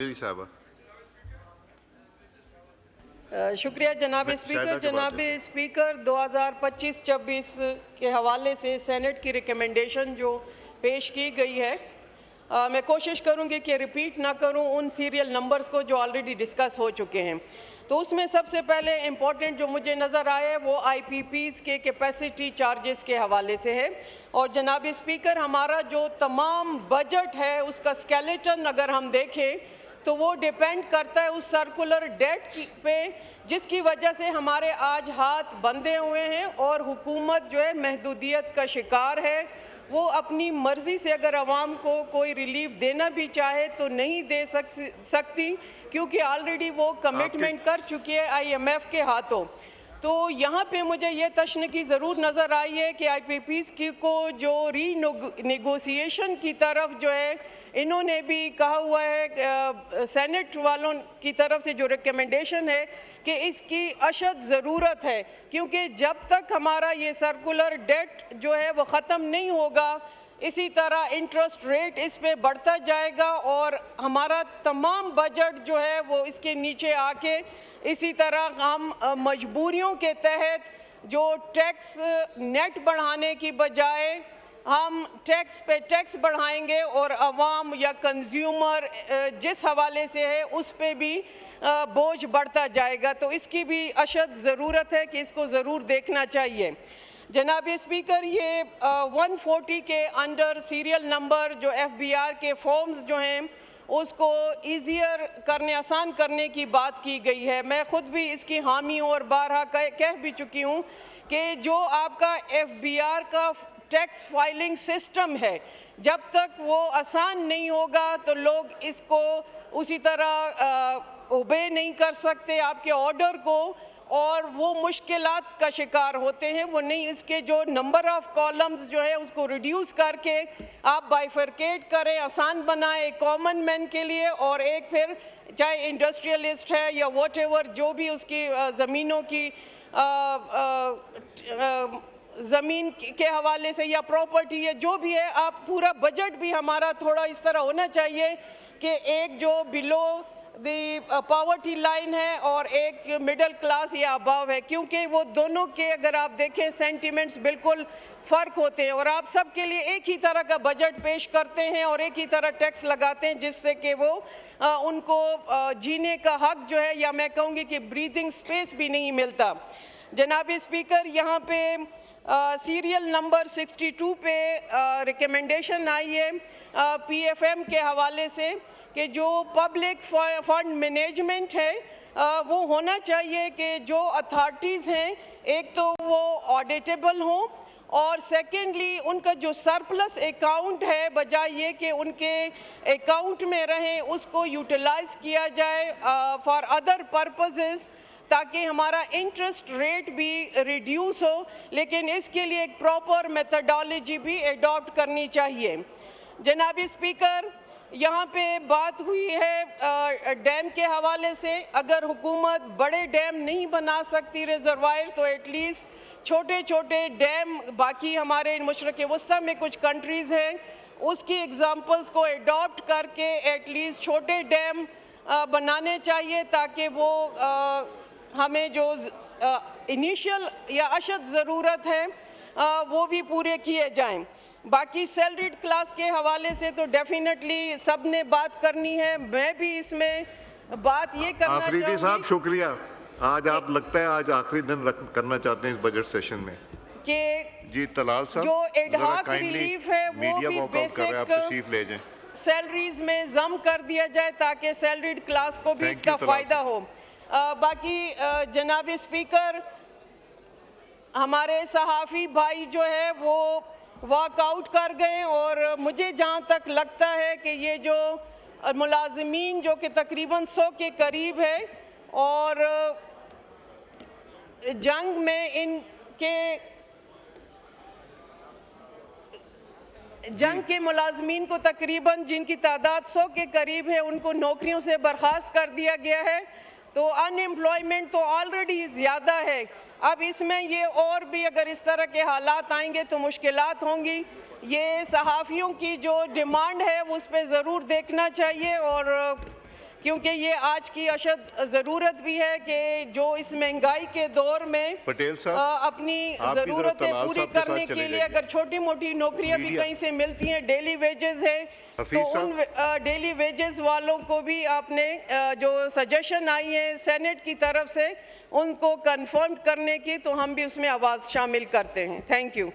जी साहब। शुक्रिया जनाब स्पीकर। जनाब स्पीकर 2025-26 के हवाले से सेनेट की रिकमेंडेशन जो पेश की गई है, मैं कोशिश करूंगी कि रिपीट ना करूं उन सीरियल नंबर्स को जो ऑलरेडी डिस्कस हो चुके हैं। तो उसमें सबसे पहले इम्पॉर्टेंट जो मुझे नज़र आया वो आईपीपीज़ के कैपेसिटी चार्जेस के हवाले से है। और जनाब स्पीकर, हमारा जो तमाम बजट है उसका स्केलेटन अगर हम देखें तो वो डिपेंड करता है उस सर्कुलर डेट पे, जिसकी वजह से हमारे आज हाथ बंधे हुए हैं और हुकूमत जो है महदूदियत का शिकार है। वो अपनी मर्ज़ी से अगर आवाम को कोई रिलीफ देना भी चाहे तो नहीं दे सकती, क्योंकि ऑलरेडी वो कमिटमेंट कर चुकी है IMF के हाथों। तो यहाँ पे मुझे ये तशनीकी ज़रूर नज़र आई है कि IPPs की को जो रीनेगोशिएशन की तरफ जो है इन्होंने भी कहा हुआ है, सेनेट वालों की तरफ से जो रिकमेंडेशन है कि इसकी अशद ज़रूरत है, क्योंकि जब तक हमारा ये सर्कुलर डेट जो है वो ख़त्म नहीं होगा इसी तरह इंटरेस्ट रेट इस पे बढ़ता जाएगा और हमारा तमाम बजट जो है वो इसके नीचे आके इसी तरह हम मजबूरियों के तहत जो टैक्स नेट बढ़ाने की बजाय हम टैक्स पे टैक्स बढ़ाएंगे और आवाम या कंज्यूमर जिस हवाले से है उस पे भी बोझ बढ़ता जाएगा। तो इसकी भी अशद ज़रूरत है कि इसको ज़रूर देखना चाहिए। जनाब स्पीकर, ये 140 के अंडर सीरियल नंबर जो FBR के फॉर्म्स जो हैं उसको ईजियर करने, आसान करने की बात की गई है। मैं ख़ुद भी इसकी हामी हूँ और बारहा कह भी चुकी हूँ कि जो आपका FBR का टैक्स फाइलिंग सिस्टम है, जब तक वो आसान नहीं होगा तो लोग इसको उसी तरह ओबे नहीं कर सकते आपके ऑर्डर को, और वो मुश्किलात का शिकार होते हैं। वो नहीं, इसके जो नंबर ऑफ़ कॉलम्स जो है उसको रिड्यूस करके आप बाइफरकेट करें, आसान बनाएं एक कॉमन मैन के लिए, और एक फिर चाहे इंडस्ट्रियलिस्ट है या वॉटेवर जो भी उसकी ज़मीनों की ज़मीन के हवाले से या प्रॉपर्टी है जो भी है, आप पूरा बजट भी हमारा थोड़ा इस तरह होना चाहिए कि एक जो बिलो दी पॉवर्टी लाइन है और एक मिडिल क्लास या अबव है, क्योंकि वो दोनों के अगर आप देखें सेंटिमेंट्स बिल्कुल फ़र्क होते हैं और आप सब के लिए एक ही तरह का बजट पेश करते हैं और एक ही तरह टैक्स लगाते हैं, जिससे कि वो उनको जीने का हक जो है, या मैं कहूँगी कि ब्रीदिंग स्पेस भी नहीं मिलता। जनाब स्पीकर, यहाँ पे सीरियल नंबर 62 पे रिकमेंडेशन आई है PFM के हवाले से कि जो पब्लिक फंड मैनेजमेंट है वो होना चाहिए कि जो अथॉरिटीज़ हैं एक तो वो ऑडिटेबल हों, और सेकेंडली उनका जो सरप्लस अकाउंट है बजाय ये कि उनके अकाउंट में रहें उसको यूटिलाइज़ किया जाए फॉर अदर पर्पसेस, ताकि हमारा इंटरेस्ट रेट भी रिड्यूस हो। लेकिन इसके लिए एक प्रॉपर मेथडोलॉजी भी एडॉप्ट करनी चाहिए। जनाब स्पीकर, यहाँ पे बात हुई है डैम के हवाले से। अगर हुकूमत बड़े डैम नहीं बना सकती रिजर्वायर, तो एटलीस्ट छोटे छोटे डैम, बाकी हमारे मशरक़ वस्ता में कुछ कंट्रीज़ हैं उसकी एग्ज़ाम्पल्स को एडॉप्ट करके एटलीस्ट छोटे डैम बनाने चाहिए, ताकि वो हमें जो इनिशियल या अशद ज़रूरत है वो भी पूरे किए जाएं। बाकी सैलरीड क्लास के हवाले से तो डेफिनेटली सब ने बात करनी है। मैं भी इसमें बात ये करना चाहूँगी साहब, शुक्रिया। आज आप लगता है आज आखिरी दिन करना चाहते हैं इस बजट सेशन में कि जी तलाल साहब, जो एडहॉक रिलीफ है वो भी बेसिक सैलरीज में जम कर दिया जाए ताकि सैलरीड क्लास को भी इसका फ़ायदा हो। बाकी जनाब स्पीकर, हमारे सहाफ़ी भाई जो है वो वॉकआउट कर गए, और मुझे जहाँ तक लगता है कि ये जो मुलाज़मीन जो कि तकरीबन 100 के करीब है और जंग में जंग के मुलाज़मीन को तकरीबन जिनकी तादाद 100 के करीब है उनको नौकरियों से बर्खास्त कर दिया गया है। तो अनएम्प्लॉयमेंट तो ऑलरेडी ज़्यादा है, अब इसमें ये और भी अगर इस तरह के हालात आएंगे तो मुश्किलात होंगी। ये सहाफ़ियों की जो डिमांड है उस पर ज़रूर देखना चाहिए, और क्योंकि ये आज की अशद ज़रूरत भी है कि जो इस महंगाई के दौर में पटेल साहब, अपनी आप भी जरा ज़रूरतें तलाल पूरी साहब के साथ करने चले के लिए जाइए। अगर छोटी मोटी नौकरियां भी मीडिया। कहीं से मिलती हैं, डेली वेजेस है, तो हफीज उन डेली वेजेस वालों को भी आपने जो सजेशन आई है सेनेट की तरफ से उनको कंफर्म करने की, तो हम भी उसमें आवाज़ शामिल करते हैं। Thank you.